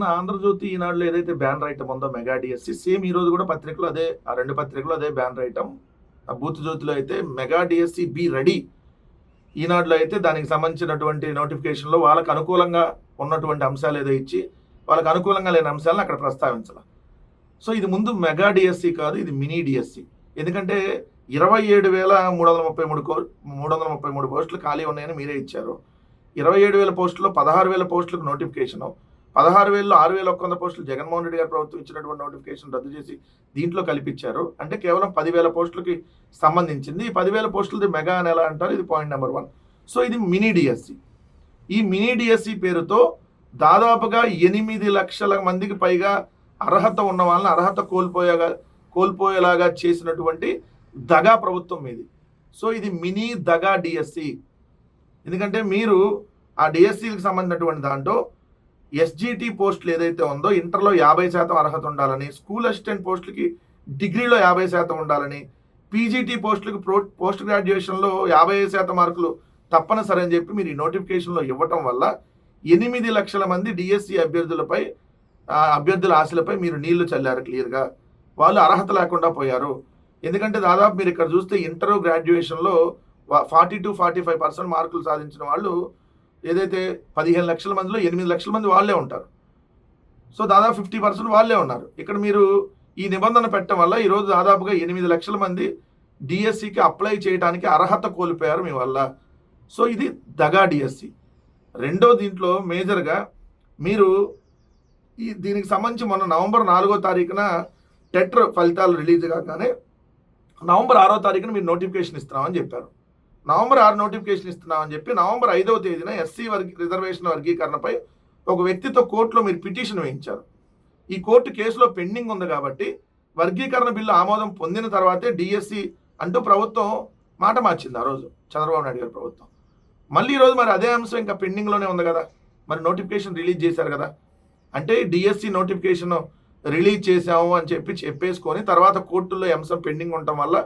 ఆంధ్రజ్యోతి ఈనాడులో ఏదైతే banner item ఉందో మెగా డిఎస్సి సేమ్ ఈ రోజు కూడా పత్రికలో అదే, ఆ 2 పత్రికలు అదే బ్యానర్ ఐటమ్. ఆ బూత్ జ్యోతిలో అయితే మెగా డిఎస్సి బి రెడీ, ఈనాడులో అయితే దానికి సంబంధించినటువంటి నోటిఫికేషన్లో వాళ్ళకు అనుకూలంగా ఉన్నటువంటి అంశాలు ఏదో ఇచ్చి వాళ్ళకి అనుకూలంగా లేని అంశాలను అక్కడ ప్రస్తావించాలి. సో ఇది ముందు మెగా డిఎస్సి కాదు, ఇది మినీ డిఎస్సి. ఎందుకంటే 27,333 పోస్టులు ఖాళీ ఉన్నాయని మీరే ఇచ్చారు. 27,000 పోస్టుల్లో 16,000 పోస్టులకు నోటిఫికేషను, 16,000లో 6,100 పోస్టులు జగన్మోహన్ రెడ్డి గారు ప్రభుత్వం ఇచ్చినటువంటి నోటిఫికేషన్ రద్దు చేసి దీంట్లో కల్పించారు. అంటే కేవలం 10,000 పోస్టులకి సంబంధించింది. ఈ 10,000 పోస్టులది మెగా అని ఎలా అంటారు? ఇది పాయింట్ నెంబర్ 1. సో ఇది మినీ డిఎస్సి. ఈ మినీ డిఎస్సి పేరుతో దాదాపుగా 8 లక్షల మందికి పైగా అర్హత ఉన్న వాళ్ళని అర్హత కోల్పోయేలాగా చేసినటువంటి దగా ప్రభుత్వం ఇది. సో ఇది మినీ దగా డిఎస్సి. ఎందుకంటే మీరు ఆ డిఎస్సికి సంబంధించినటువంటి దాంట్లో ఎస్జిటి పోస్టులు ఏదైతే ఉందో ఇంటర్లో 50% అర్హత ఉండాలని, స్కూల్ అసిస్టెంట్ పోస్టులకి డిగ్రీలో 50% ఉండాలని, పీజీటీ పోస్టులకు పోస్ట్ గ్రాడ్యుయేషన్లో 55% మార్కులు తప్పనిసరి అని చెప్పి మీరు ఈ నోటిఫికేషన్లో ఇవ్వటం వల్ల 8 లక్షల మంది డిఎస్సి అభ్యర్థుల ఆశలపై మీరు నీళ్లు చల్లారు. క్లియర్గా వాళ్ళు అర్హత లేకుండా పోయారు. ఎందుకంటే దాదాపు మీరు ఇక్కడ చూస్తే ఇంటర్ గ్రాడ్యుయేషన్లో 40-45% మార్కులు సాధించిన వాళ్ళు ఏదైతే 15 లక్షల మందిలో 8 లక్షల మంది వాళ్ళే ఉంటారు. సో దాదాపు 50% వాళ్ళే ఉన్నారు. ఇక్కడ మీరు ఈ నిబంధన పెట్టడం వల్ల ఈరోజు దాదాపుగా 8 లక్షల మంది డిఎస్సికి అప్లై చేయడానికి అర్హత కోల్పోయారు మీ వల్ల. సో ఇది దగా డిఎస్సి. రెండో దీంట్లో మేజర్గా మీరు దీనికి సంబంధించి మొన్న నవంబర్ 4వ తారీఖున టెట్ ఫలితాలు రిలీజ్ కాగానే నవంబర్ 6వ తారీఖున మీరు నోటిఫికేషన్ ఇస్తున్నామని చెప్పారు. నవంబర్ 6 నోటిఫికేషన్ ఇస్తున్నామని చెప్పి నవంబర్ 5వ తేదీన ఎస్సీ రిజర్వేషన్ వర్గీకరణపై ఒక వ్యక్తితో కోర్టులో మీరు పిటిషన్ వేయించారు. ఈ కోర్టు కేసులో పెండింగ్ ఉంది కాబట్టి వర్గీకరణ బిల్లు ఆమోదం పొందిన తర్వాతే డిఎస్సి అంటూ ప్రభుత్వం మాట మార్చింది. ఆ రోజు చంద్రబాబు నాయుడు గారి ప్రభుత్వం. మళ్ళీ ఈరోజు మరి అదే అంశం ఇంకా పెండింగ్లోనే ఉంది కదా, మరి నోటిఫికేషన్ రిలీజ్ చేశారు కదా. అంటే డిఎస్సి నోటిఫికేషన్ రిలీజ్ చేసాము అని చెప్పేసుకొని తర్వాత కోర్టుల్లో అంశం పెండింగ్ ఉండటం వల్ల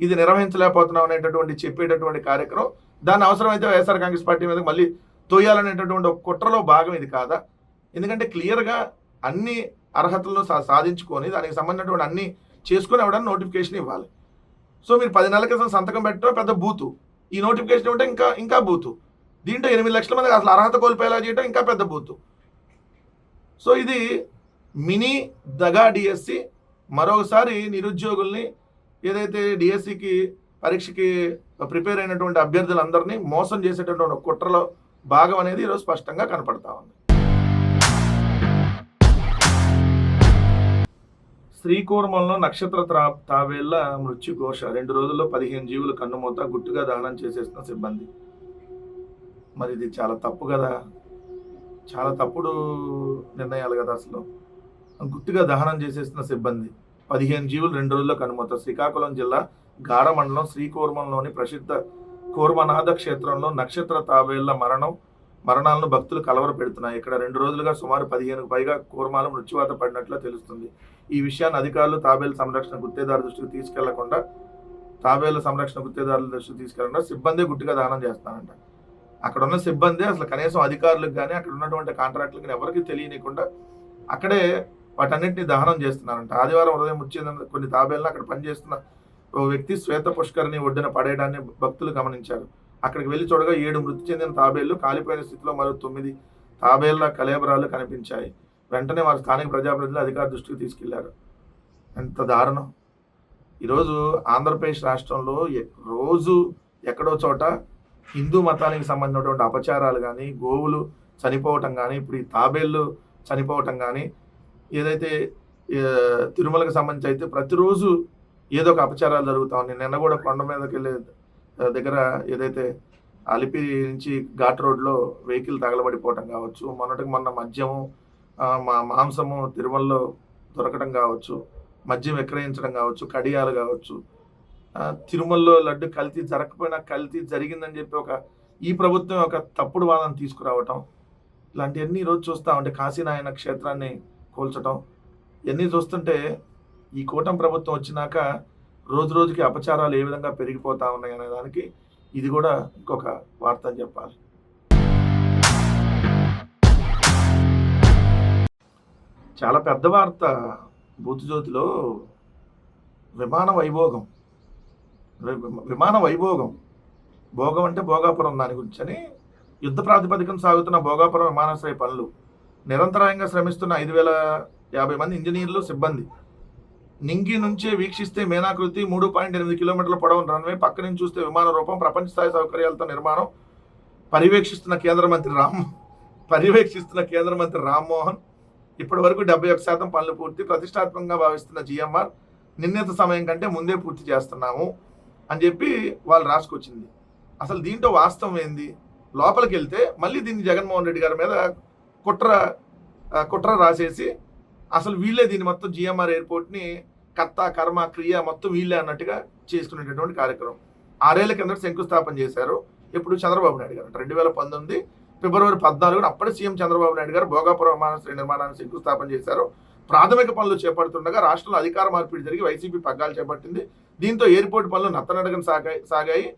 ఇది నిర్వహించలేకపోతున్నాం అనేటటువంటి చెప్పేటటువంటి కార్యక్రమం, దాన్ని అవసరమైతే వైఎస్ఆర్ కాంగ్రెస్ పార్టీ మీద మళ్ళీ తోయాలనేటటువంటి ఒక కుట్రలో భాగం ఇది కాదా? ఎందుకంటే క్లియర్గా అన్ని అర్హతలను సాధించుకొని దానికి సంబంధించినటువంటి అన్ని చేసుకొని ఎవడన్నా నోటిఫికేషన్ ఇవ్వాలి. సో మీరు 10 నెలల క్రితం సంతకం పెట్టడం పెద్ద బూతు, ఈ నోటిఫికేషన్ ఇవ్వడం ఇంకా బూతు. దీంట్లో 8 లక్షల మందికి అసలు అర్హత కోల్పోయేలా చేయడం ఇంకా పెద్ద బూతు. సో ఇది మినీ దగా డిఎస్సి. మరొకసారి నిరుద్యోగుల్ని ఏదైతే డిఎస్సికి పరీక్షకి ప్రిపేర్ అయినటువంటి అభ్యర్థులందరినీ మోసం చేసేటటువంటి కుట్రలో భాగం అనేది ఈరోజు స్పష్టంగా కనపడతా ఉంది. శ్రీకూర్మంలో నక్షత్ర తాబేళ్ల మృత్యుఘోష. 2 రోజుల్లో 15 జీవులు కన్నుమూత, గుట్టుగా దహనం చేసేసిన సిబ్బంది. మరి ఇది చాలా తప్పు కదా, చాలా తప్పుడు నిర్ణయాలు కదా. అసలు గుట్టుగా దహనం చేసేసిన సిబ్బంది, 15 జీవులు 2 రోజుల్లో కనుమూత. శ్రీకాకుళం జిల్లా గార మండలం శ్రీకూర్మంలోని ప్రసిద్ధ కూర్మనాథ క్షేత్రంలో నక్షత్ర తాబేళ్ల మరణాలను భక్తులు కలవర పెడుతున్నాయి. ఇక్కడ 2 రోజులుగా సుమారు 15కు పైగా కూర్మాలు మృత్యువాత పడినట్లు తెలుస్తుంది. ఈ విషయాన్ని అధికారులు తాబేళ్ల సంరక్షణ గుత్తేదారు దృష్టికి తీసుకెళ్లకుండా సిబ్బంది గుట్టుగా దహనం చేస్తానంట. అక్కడ ఉన్న సిబ్బంది అసలు కనీసం అధికారులకు కానీ అక్కడ ఉన్నటువంటి కాంట్రాక్టులకు కానీ ఎవరికి తెలియనికుండా అక్కడే వాటన్నింటినీ దహనం చేస్తున్నారంట. ఆదివారం ఉదయం వచ్చిన కొన్ని తాబేళ్లను అక్కడ పనిచేస్తున్న ఓ వ్యక్తి శ్వేత పుష్కరిణి ఒడ్డున పడేయడాన్ని భక్తులు గమనించారు. అక్కడికి వెళ్లి చూడగా 7 మృతి చెందిన తాబేళ్లు, కాలిపోయిన స్థితిలో మరో 9 తాబేళ్ల కళేబరాలు కనిపించాయి. వెంటనే వారు స్థానిక ప్రజాప్రతినిధులు అధికార దృష్టికి తీసుకెళ్లారు. ఎంత దారుణం! ఈరోజు ఆంధ్రప్రదేశ్ రాష్ట్రంలో రోజు ఎక్కడో చోట హిందూ మతానికి సంబంధించినటువంటి అపచారాలు కానీ, గోవులు చనిపోవటం కానీ, ఇప్పుడు ఈ తాబేళ్లు చనిపోవటం కానీ, ఏదైతే తిరుమలకు సంబంధించి అయితే ప్రతిరోజు ఏదో ఒక అపచారాలు జరుగుతూ ఉన్నాయి. నిన్న కూడా కొండ మీదకి వెళ్ళే దగ్గర ఏదైతే అలిపి నుంచి ఘాట్ రోడ్లో వెహికల్ తగలబడిపోవటం కావచ్చు, మొన్న మద్యము మాంసము తిరుమలలో దొరకడం కావచ్చు, మద్యం విక్రయించడం కావచ్చు, కడియాలు కావచ్చు, తిరుమలలో లడ్డు కల్తీ జరగకపోయినా కల్తీ జరిగిందని చెప్పి ఈ ప్రభుత్వం ఒక తప్పుడు వాదన తీసుకురావటం, ఇలాంటివన్నీ ఈరోజు చూస్తూ ఉంటే కాశీనాయన క్షేత్రాన్ని కూల్చడం, ఇవన్నీ చూస్తుంటే ఈ కూటమి ప్రభుత్వం వచ్చినాక రోజు రోజుకి అపచారాలు ఏ విధంగా పెరిగిపోతూ ఉన్నాయి అనే దానికి ఇది కూడా ఇంకొక వార్త అని చెప్పాలి. చాలా పెద్ద వార్త. బూతుజ్యోతిలో విమాన వైభోగం. విమాన వైభోగం. భోగం అంటే భోగాపురం దాని గురించని యుద్ధ ప్రాతిపదికన సాగుతున్న భోగాపురం విమానాశ్రయ పనులు. నిరంతరాయంగా శ్రమిస్తున్న 5,050 మంది ఇంజనీర్లు, సిబ్బంది. నింగి నుంచే వీక్షిస్తే మేనాకృతి 3.8 కిలోమీటర్ల పొడవున రన్వే, పక్క నుంచి చూస్తే విమాన రూపం, ప్రపంచ స్థాయి సౌకర్యాలతో నిర్మాణం. పర్యవేక్షిస్తున్న కేంద్ర మంత్రి రామ్మోహన్. ఇప్పటి వరకు 71% పనులు పూర్తి. ప్రతిష్టాత్మకంగా భావిస్తున్న జిఎంఆర్ నిర్ణీత సమయం కంటే ముందే పూర్తి చేస్తున్నాము అని చెప్పి వాళ్ళు రాసుకొచ్చింది. అసలు దీంట్లో వాస్తవం ఏంది? లోపలికి వెళ్తే మళ్ళీ దీన్ని జగన్మోహన్ రెడ్డి గారి మీద కుట్ర రాసేసి అసలు వీళ్ళే దీన్ని మొత్తం జిఎంఆర్ ఎయిర్పోర్ట్ని కర్త, కర్మ, క్రియ మొత్తం వీళ్ళే అన్నట్టుగా చేసుకునేటటువంటి కార్యక్రమం. 6 ఏళ్ల కింద శంకుస్థాపన చేశారు. ఇప్పుడు చంద్రబాబు నాయుడు గారు 2019 ఫిబ్రవరి 14 అప్పటి సీఎం చంద్రబాబు నాయుడు గారు భోగాపురం విమానాశ్రయ నిర్మాణాన్ని శంకుస్థాపన చేశారు. ప్రాథమిక పనులు చేపడుతుండగా రాష్ట్రంలో అధికార మార్పిడి జరిగి వైసీపీ పగ్గాలు చేపట్టింది. దీంతో ఎయిర్పోర్ట్ పనులు నత్తనడకన సాగాయి.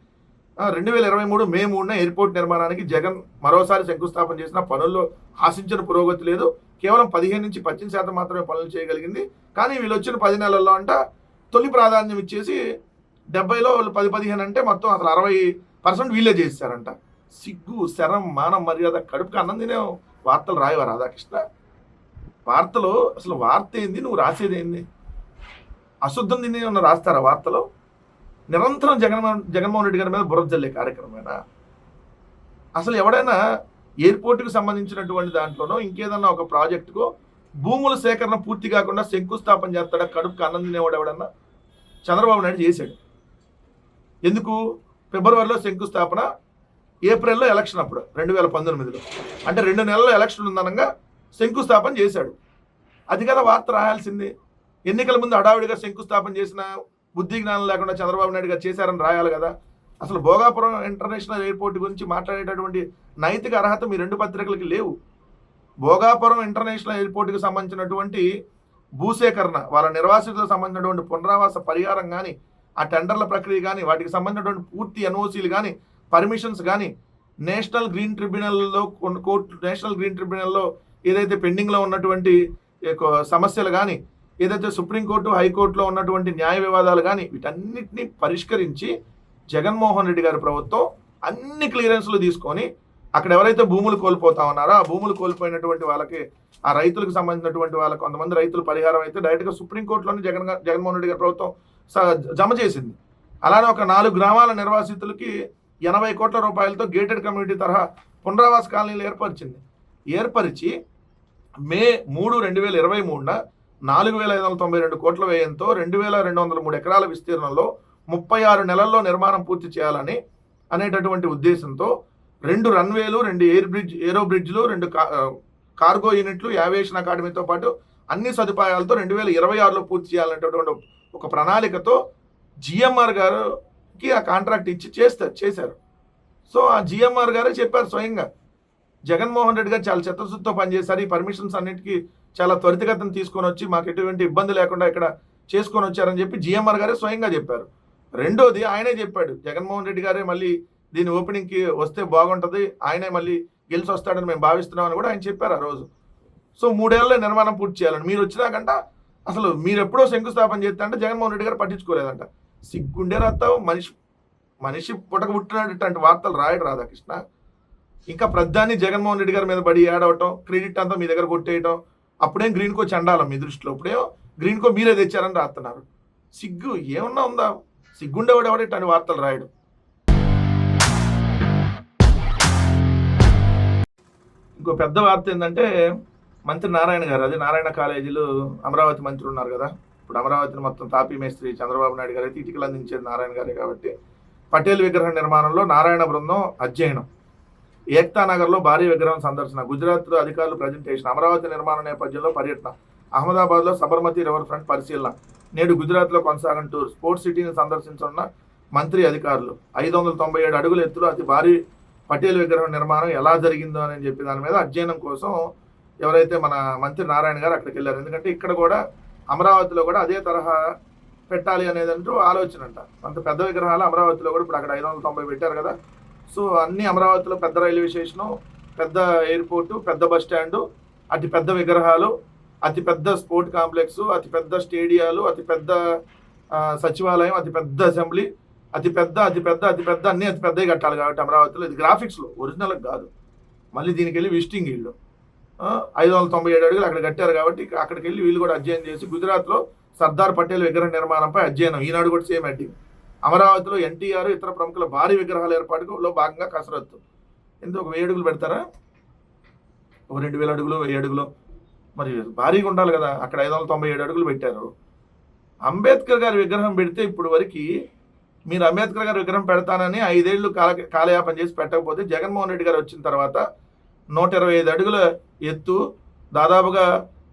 2023 మే 3న ఎయిర్పోర్ట్ నిర్మాణానికి జగన్ మరోసారి శంకుస్థాపన చేసిన పనుల్లో ఆశించిన పురోగతి లేదు. కేవలం 15 నుంచి 18% మాత్రమే పనులు చేయగలిగింది. కానీ వీళ్ళు వచ్చిన 10 నెలల్లో అంట తొలి ప్రాధాన్యం ఇచ్చేసి 70లో వాళ్ళు 10-15 అంటే మొత్తం అసలు 60% వీళ్ళే చేశారంట. సిగ్గు, శరం, మానం, మర్యాద, కడుపుకి అన్నం తినే వార్తలు రాయవా రాధాకృష్ణ? వార్తలో అసలు వార్త ఏంది, నువ్వు రాసేది ఏంది? అశుద్ధం తిని ఉన్న రాస్తారా వార్తలో? నిరంతరం జగన్మోహన్ రెడ్డి గారి మీద బురద జల్లే కార్యక్రమేనా? అసలు ఎవడైనా ఎయిర్పోర్ట్కి సంబంధించినటువంటి దాంట్లోనో ఇంకేదన్నా ఒక ప్రాజెక్టుకో భూముల సేకరణ పూర్తి కాకుండా శంకుస్థాపన చేస్తాడా? కడుపుకి అన్నం తినేవాడు ఎవడన్నా? చంద్రబాబు నాయుడు చేశాడు. ఎందుకు? ఫిబ్రవరిలో శంకుస్థాపన, ఏప్రిల్లో ఎలక్షన్. అప్పుడు 2019లో అంటే 2 నెలల్లో ఎలక్షన్ ఉందనగా శంకుస్థాపన చేశాడు. అది కదా వార్త రాయాల్సింది. ఎన్నికల ముందు హడావిడిగా శంకుస్థాపన చేసిన బుద్ధి జ్ఞానం లేకుండా చంద్రబాబు నాయుడు గారు చేశారని రాయాలి కదా. అసలు భోగాపురం ఇంటర్నేషనల్ ఎయిర్పోర్ట్ గురించి మాట్లాడేటటువంటి నైతిక అర్హత మీ 2 పత్రికలకి లేవు. భోగాపురం ఇంటర్నేషనల్ ఎయిర్పోర్ట్కి సంబంధించినటువంటి భూసేకరణ, వాళ్ళ నిర్వాసితులకు సంబంధించినటువంటి పునరావాస పరిహారం కానీ, ఆ టెండర్ల ప్రక్రియ కానీ, వాటికి సంబంధించినటువంటి పూర్తి ఎన్ఓసీలు కానీ, పర్మిషన్స్ కానీ నేషనల్ గ్రీన్ ట్రిబ్యునల్లో ఏదైతే పెండింగ్లో ఉన్నటువంటి సమస్యలు కానీ, ఏదైతే సుప్రీంకోర్టు, హైకోర్టులో ఉన్నటువంటి న్యాయ వివాదాలు కానీ, వీటన్నిటిని పరిష్కరించి జగన్మోహన్ రెడ్డి గారి ప్రభుత్వం అన్ని క్లియరెన్స్లు తీసుకొని అక్కడ ఎవరైతే భూములు కోల్పోతా ఉన్నారో ఆ భూములు కోల్పోయినటువంటి వాళ్ళకి, ఆ రైతులకు సంబంధించినటువంటి వాళ్ళకి, కొంతమంది రైతులు పరిహారం అయితే డైరెక్ట్గా సుప్రీంకోర్టులోని జగన్మోహన్ రెడ్డి గారి ప్రభుత్వం జమ చేసింది. అలానే ఒక 4 గ్రామాల నిర్వాసితులకి 80 కోట్ల రూపాయలతో గేటెడ్ కమ్యూనిటీ తరహా పునరావాస కాలనీలు ఏర్పరిచి మే 3, 2023న 4,592 కోట్ల వ్యయంతో 2,203 ఎకరాల విస్తీర్ణంలో 36 నెలల్లో నిర్మాణం పూర్తి చేయాలని అనేటటువంటి ఉద్దేశంతో 2 రన్వేలు, 2 ఏరో బ్రిడ్జ్లు, 2 కార్గో యూనిట్లు, ఏవియేషన్ అకాడమీతో పాటు అన్ని సదుపాయాలతో 2026లో పూర్తి చేయాలనేటటువంటి ఒక ప్రణాళికతో జిఎంఆర్ గారికి ఆ కాంట్రాక్ట్ ఇచ్చి చేశారు. సో ఆ జిఎంఆర్ గారే చెప్పారు స్వయంగా, జగన్మోహన్ రెడ్డి గారు చాలా చిత్తశుద్ధితో పనిచేశారు, ఈ పర్మిషన్స్ అన్నిటికీ చాలా త్వరితగతిని తీసుకొని వచ్చి మాకు ఎటువంటి ఇబ్బంది లేకుండా ఇక్కడ చేసుకొని వచ్చారని చెప్పి జిఎంఆర్ గారే స్వయంగా చెప్పారు. రెండోది ఆయనే చెప్పాడు, జగన్మోహన్ రెడ్డి గారే మళ్ళీ దీని ఓపెనింగ్కి వస్తే బాగుంటుంది, ఆయనే మళ్ళీ గెలిచి వస్తాడని మేము భావిస్తున్నామని కూడా ఆయన చెప్పారు ఆ రోజు. సో 3 ఏళ్ళలో నిర్మాణం పూర్తి చేయాలని మీరు వచ్చినాకంట. అసలు మీరు ఎప్పుడో శంకుస్థాపన చేస్తా అంటే జగన్మోహన్ రెడ్డి గారు పట్టించుకోలేదంట. సిగ్గుండే రాస్తావు, మనిషి పుట్టక పుట్టినటువంటి వార్తలు రాయడు రాధాకృష్ణ. ఇంకా ప్రధాని జగన్మోహన్ రెడ్డి గారి మీద పడి ఏడవటం, క్రెడిట్ అంతా మీ దగ్గర కొట్టేయటం, అప్పుడేం గ్రీన్కో చండాలం మీ దృష్టిలో, ఇప్పుడేమో గ్రీన్కో మీరే తెచ్చారని రాస్తున్నారు. సిగ్గు ఏమన్నా ఉందా? సిగ్గుండేవాడు ఎవడేటని వార్తలు రాయడు. ఇంకో పెద్ద వార్త ఏంటంటే మంత్రి నారాయణ గారు, అదే నారాయణ కాలేజీలో అమరావతి మంత్రి ఉన్నారు కదా, ఇప్పుడు అమరావతిని మొత్తం తాపీ మేస్త్రి చంద్రబాబు నాయుడు గారు అయితే ఇటుకలు అందించేది నారాయణ గారే కాబట్టి పటేల్ విగ్రహ నిర్మాణంలో నారాయణ బృందం అధ్యయనం, ఏక్తా నగర్లో భారీ విగ్రహం సందర్శన, గుజరాత్లో అధికారులు ప్రజెంటేషన్, అమరావతి నిర్మాణ నేపథ్యంలో పర్యటన, అహ్మదాబాద్లో సబర్మతి రివర్ ఫ్రంట్ పరిశీలన, నేడు గుజరాత్లో కొనసాగని టూర్, స్పోర్ట్స్ సిటీని సందర్శించనున్న మంత్రి అధికారులు, 597 అడుగుల ఎత్తులో అతి భారీ పటేల్ విగ్రహం నిర్మాణం ఎలా జరిగిందో అని చెప్పి దాని మీద అధ్యయనం కోసం ఎవరైతే మన మంత్రి నారాయణ గారు అక్కడికి వెళ్ళారు. ఎందుకంటే ఇక్కడ కూడా అమరావతిలో కూడా అదే తరహా పెట్టాలి అనేది అంటూ ఆలోచన అంట. అంత పెద్ద విగ్రహాలు అమరావతిలో కూడా ఇప్పుడు అక్కడ 590 పెట్టారు కదా. సో అన్ని అమరావతిలో పెద్ద రైల్వే స్టేషను, పెద్ద ఎయిర్పోర్టు, పెద్ద బస్ స్టాండు, అతి పెద్ద విగ్రహాలు, అతిపెద్ద స్పోర్ట్ కాంప్లెక్స్, అతిపెద్ద స్టేడియాలు, అతిపెద్ద సచివాలయం, అతిపెద్ద అసెంబ్లీ, అతిపెద్ద అన్నీ అతి పెద్దవి కట్టాలి కాబట్టి అమరావతిలో. ఇది గ్రాఫిక్స్లో, ఒరిజినల్ కాదు. మళ్ళీ దీనికి వెళ్ళి విజిటింగ్ వీళ్ళు 597 అడుగులు అక్కడ కట్టారు కాబట్టి అక్కడికి వెళ్ళి వీళ్ళు కూడా అధ్యయనం చేసి గుజరాత్లో సర్దార్ పటేల్ విగ్రహ నిర్మాణంపై అధ్యయనం. ఈనాడు కూడా సేమ్ హెడ్డింగ్. అమరావతిలో ఎన్టీఆర్ ఇతర ప్రముఖుల భారీ విగ్రహాల ఏర్పాటులో భాగంగా కసరత్తు. ఎందుకు 1000 అడుగులు పెడతారా? ఒక 2000 అడుగులు, 1000 అడుగులు, మరి భారీగా ఉండాలి కదా. అక్కడ 597 అడుగులు పెట్టారు. అంబేద్కర్ గారి విగ్రహం పెడితే ఇప్పుడు వరకు మీరు అంబేద్కర్ గారి విగ్రహం పెడతానని 5 ఏళ్ళు కాలయాపన చేసి పెట్టకపోతే జగన్మోహన్ రెడ్డి గారు వచ్చిన తర్వాత 125 అడుగుల ఎత్తు, దాదాపుగా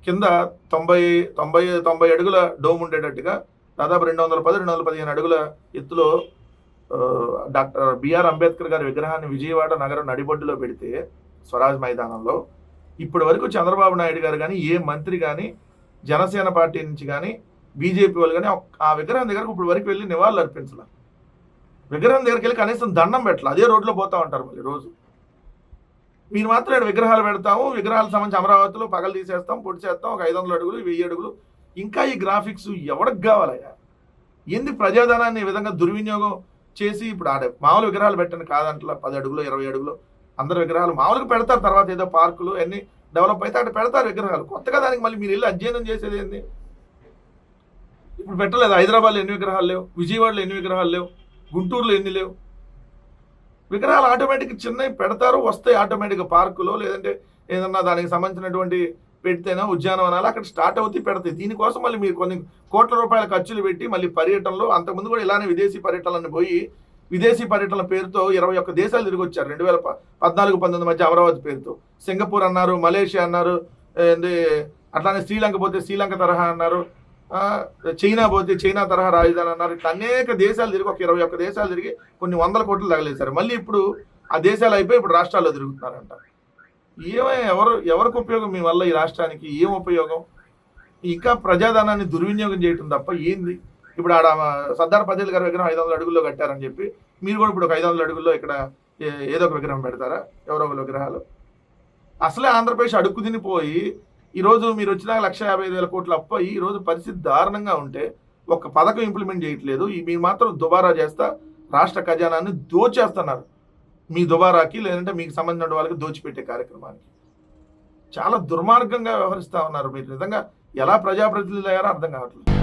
కింద 90 అడుగుల డోమ్ ఉండేటట్టుగా దాదాపు 210-215 అడుగుల ఎత్తులో డాక్టర్ బిఆర్ అంబేద్కర్ గారి విగ్రహాన్ని విజయవాడ నగరం నడిబొడ్డులో పెడితే స్వరాజ్ మైదానంలో ఇప్పటి వరకు చంద్రబాబు నాయుడు గారు కానీ, ఏ మంత్రి కానీ, జనసేన పార్టీ నుంచి కానీ, బీజేపీ వాళ్ళు కానీ ఆ విగ్రహం దగ్గరకు ఇప్పుడు వరకు వెళ్ళి నివాళులు అర్పించాల. విగ్రహం దగ్గరికి వెళ్ళి కనీసం దండం పెట్టాలి. అదే రోడ్లో పోతా ఉంటారు మళ్ళీ రోజు. మీరు మాత్రం ఇక్కడ విగ్రహాలు పెడతాము, విగ్రహాలకు సంబంధించి అమరావతిలో పగలు తీసేస్తాం, పొడి చేస్తాం, ఒక 500 అడుగులు, 1000 అడుగులు. ఇంకా ఈ గ్రాఫిక్స్ ఎవరికి కావాలయ్యా? ఏంది ప్రజాధనాన్ని ఈ విధంగా దుర్వినియోగం చేసి ఇప్పుడు మామూలు విగ్రహాలు పెట్టండి కాదంటలా, 10 అడుగులు, 20 అడుగులు అందరు విగ్రహాలు మామూలుగా పెడతారు. తర్వాత ఏదో పార్కులు అన్నీ డెవలప్ అయితే అక్కడ పెడతారు విగ్రహాలు. కొత్తగా దానికి మళ్ళీ మీరు వెళ్ళి అధ్యయనం చేసేది ఏంది? ఇప్పుడు పెట్టలేదు. హైదరాబాద్లో ఎన్ని విగ్రహాలు లేవు, విజయవాడలో ఎన్ని విగ్రహాలు లేవు, గుంటూరులో ఎన్ని లేవు. విగ్రహాలు ఆటోమేటిక్గా చిన్నవి పెడతారు, వస్తాయి ఆటోమేటిక్గా పార్కులో, లేదంటే ఏదన్నా దానికి సంబంధించినటువంటి పెడితేనే ఉద్యానవనాలు అక్కడ స్టార్ట్ అవుతాయి, పెడతాయి. దీనికోసం మళ్ళీ మీరు కొన్ని కోట్ల రూపాయల ఖర్చులు పెట్టి మళ్ళీ పర్యటనలో, అంతకుముందు కూడా ఇలానే విదేశీ పర్యటనలను పోయి విదేశీ పర్యటనల పేరుతో 21 దేశాలు తిరిగి వచ్చారు 2014-19 మధ్య అమరావతి పేరుతో. సింగపూర్ అన్నారు, మలేషియా అన్నారు, అట్లానే శ్రీలంక పోతే శ్రీలంక తరహా అన్నారు, చైనా పోతే చైనా తరహా రాజధాని అన్నారు. ఇట్లా అనేక దేశాలు తిరిగి, ఒక 21 దేశాలు తిరిగి కొన్ని 100 కోట్లు తగలేశారు. మళ్ళీ ఇప్పుడు ఆ దేశాలు అయిపోయి ఇప్పుడు రాష్ట్రాల్లో తిరుగుతున్నారంట. ఎవరికి ఉపయోగం మీ వల్ల? ఈ రాష్ట్రానికి ఏం ఉపయోగం? ఇంకా ప్రజాధనాన్ని దుర్వినియోగం చేయటం తప్ప ఏంది? ఇప్పుడు ఆడ సర్దార్ పటేల్ గారి విగ్రహం 500 అడుగుల్లో కట్టారని చెప్పి మీరు కూడా ఇప్పుడు ఒక 500 అడుగుల్లో ఇక్కడ ఏదో ఒక విగ్రహం పెడతారా? ఎవరో ఒక విగ్రహాలు. అసలే ఆంధ్రప్రదేశ్ అడుక్కు తినిపోయి ఈరోజు మీరు వచ్చినా 1,55,000 కోట్ల అప్పు అయ్యి ఈరోజు పరిస్థితి దారుణంగా ఉంటే ఒక పథకం ఇంప్లిమెంట్ చేయట్లేదు. మీరు మాత్రం దుబారా చేస్తా రాష్ట్ర ఖజానాన్ని దోచేస్తున్నారు. మీ దుబారాకి, లేదంటే మీకు సంబంధించిన వాళ్ళకి దోచిపెట్టే కార్యక్రమానికి చాలా దుర్మార్గంగా వ్యవహరిస్తూ ఉన్నారు. మీరు నిజంగా ఎలా ప్రజాప్రతినిధులు అయ్యారో అర్థం కావట్లేదు.